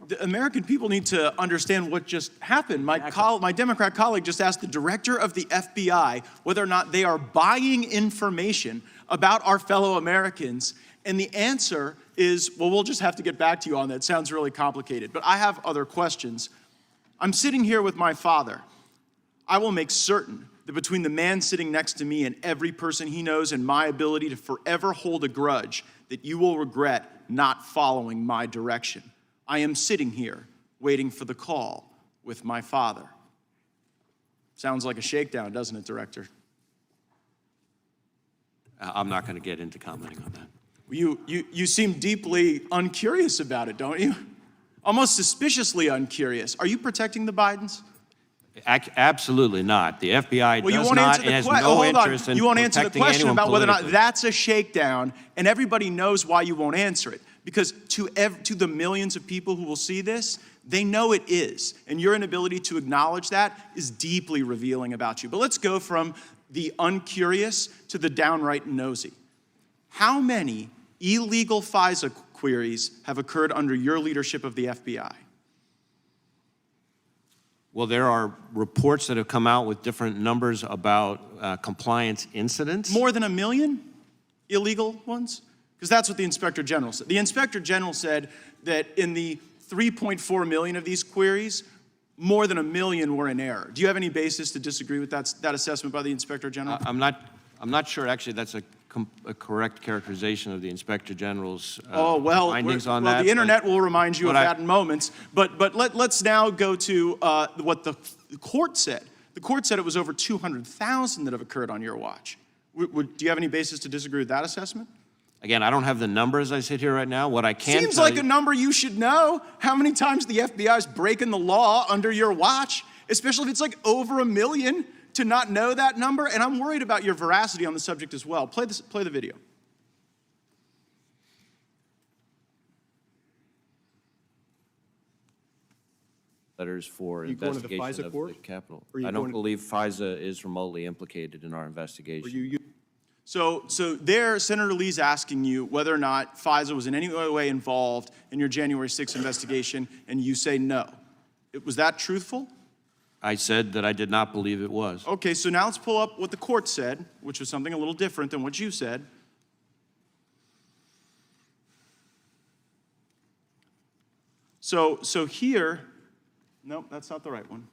the American people need to understand what just happened. My Democrat colleague just asked the director of the FBI whether or not they are buying information about our fellow Americans, and the answer is, well, we'll just have to get back to you on that. It sounds really complicated, but I have other questions. I'm sitting here with my father. I will make certain that between the man sitting next to me and every person he knows and my ability to forever hold a grudge, that you will regret not following my direction. I am sitting here waiting for the call with my father. Sounds like a shakedown, doesn't it, Director? I'm not going to get into commenting on that. You seem deeply uncurious about it, don't you? Almost suspiciously uncurious. Are you protecting the Bidens? Absolutely not. The FBI well, does not and has no interest in You won't answer the question about whether or not that's a shakedown, and everybody knows why you won't answer it. Because to the millions of people who will see this, they know it is. And your inability to acknowledge that is deeply revealing about you. But let's go from the uncurious to the downright nosy. How many illegal FISA queries have occurred under your leadership of the FBI? Well, there are reports that have come out with different numbers about compliance incidents. More than 1 million illegal ones? Because that's what the Inspector General said. The Inspector General said that in the 3.4 million of these queries, more than 1 million were in error. Do you have any basis to disagree with that assessment by the Inspector General? I'm not sure actually that's a correct characterization of the Inspector General's findings on that. Well, the internet will remind you of that in moments. But let's now go to what the court said. The court said it was over 200,000 that have occurred on your watch. Do you have any basis to disagree with that assessment? Again, I don't have the number as I sit here right now. What I can Seems like a number you should know. How many times the FBI is breaking the law under your watch, especially if it's like over 1 million, to not know that number? And I'm worried about your veracity on the subject as well. Play the video. Letters for investigation of the Capitol. I don't believe FISA is remotely implicated in our investigation. So there, Senator Lee's asking you whether or not FISA was in any way involved in your January 6th investigation, and you say no. Was that truthful? I said that I did not believe it was. Okay, so now let's pull up what the court said, which was something a little different than what you said. So here, nope, that's not the right one.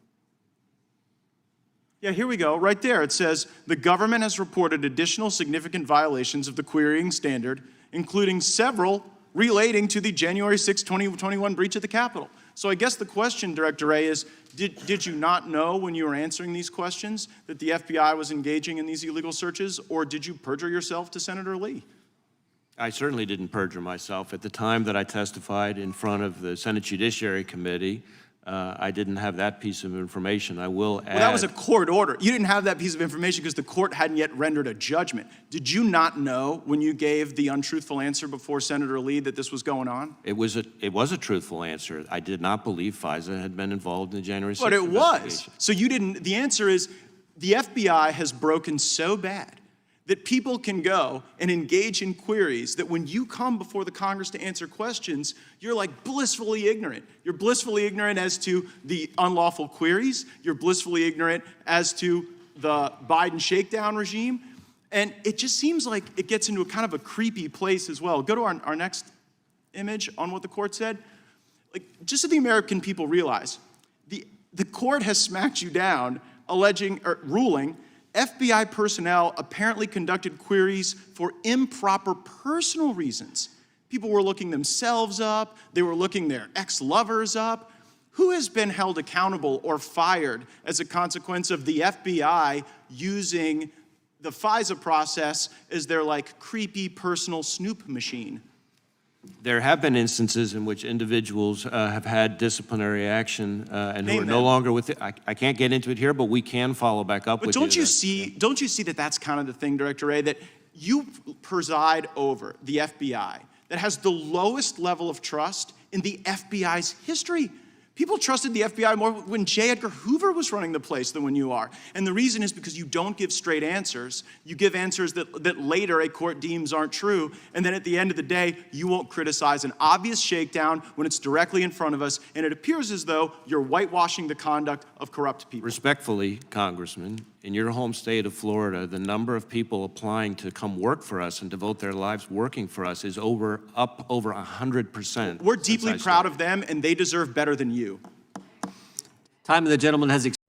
Yeah, here we go. Right there, it says, the government has reported additional significant violations of the querying standard, including several relating to the January 6, 2021 breach of the Capitol. So I guess the question, Director Wray, is did you not know when you were answering these questions that the FBI was engaging in these illegal searches, or did you perjure yourself to Senator Lee? I certainly didn't perjure myself. At the time that I testified in front of the Senate Judiciary Committee, I didn't have that piece of information. I will add... Well, that was a court order. You didn't have that piece of information because the court hadn't yet rendered a judgment. Did you not know when you gave the untruthful answer before Senator Lee that this was going on? It was a truthful answer. I did not believe FISA had been involved in the January 6th But it was. So you didn't... The answer is the FBI has broken so bad that people can go and engage in queries that when you come before the Congress to answer questions, you're like blissfully ignorant. You're blissfully ignorant as to the unlawful queries. You're blissfully ignorant as to the Biden shakedown regime. And it just seems like it gets into a kind of a creepy place as well. Go to our next image on what the court said. Like, just so the American people realize, the court has smacked you down, ruling FBI personnel apparently conducted queries for improper personal reasons. People were looking themselves up. They were looking their ex-lovers up. Who has been held accountable or fired as a consequence of the FBI using the FISA process as their like creepy personal snoop machine? There have been instances in which individuals have had disciplinary action and who are no longer with it. I can't get into it here, but we can follow back up with you. But don't you see that that's kind of the thing, Director Wray, that you preside over the FBI that has the lowest level of trust in the FBI's history? People trusted the FBI more when J. Edgar Hoover was running the place than when you are. And the reason is because you don't give straight answers. You give answers that later a court deems aren't true. And then at the end of the day, you won't criticize an obvious shakedown when it's directly in front of us. And it appears as though you're whitewashing the conduct of corrupt people. Respectfully, Congressman, in your home state of Florida, the number of people applying to come work for us and devote their lives working for us is up over 100%. We're deeply proud of them, and they deserve better than you. Time of the gentleman has expired.